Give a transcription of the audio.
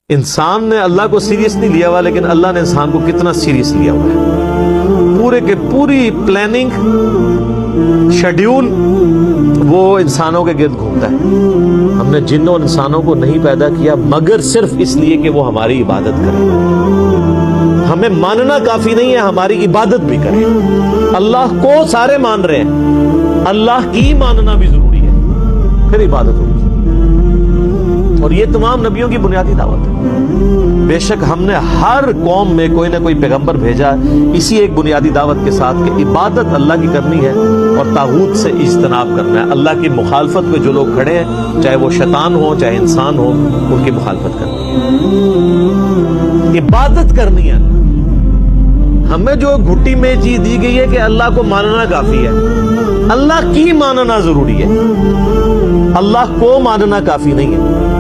انسان نے اللہ کو سیریس نہیں لیا ہوا، لیکن اللہ نے انسان کو کتنا سیریس لیا ہوا ہے۔ پورے کے پوری پلاننگ شیڈیول وہ انسانوں کے گرد گھومتا ہے۔ ہم نے جنوں اور انسانوں کو نہیں پیدا کیا مگر صرف اس لیے کہ وہ ہماری عبادت کریں۔ ہمیں ماننا کافی نہیں ہے، ہماری عبادت بھی کریں۔ اللہ کو سارے مان رہے ہیں، اللہ کی ماننا بھی ضروری ہے، پھر عبادت ہوگی۔ اور یہ تمام نبیوں کی بنیادی دعوت ہے۔ بے شک ہم نے ہر قوم میں کوئی نہ کوئی پیغمبر بھیجا اسی ایک بنیادی دعوت کے ساتھ کہ عبادت اللہ کی کرنی ہے اور طاغوت سے اجتناب کرنا ہے۔ اللہ کی مخالفت میں جو لوگ کھڑے ہیں، چاہے وہ شیطان ہو چاہے انسان ہو، ان کی مخالفت کرنی ہے، عبادت کرنی ہے۔ ہمیں جو گھٹی میں چیز دی گئی ہے کہ اللہ کو ماننا کافی ہے، اللہ کی ماننا ضروری ہے، اللہ کو ماننا کافی نہیں ہے۔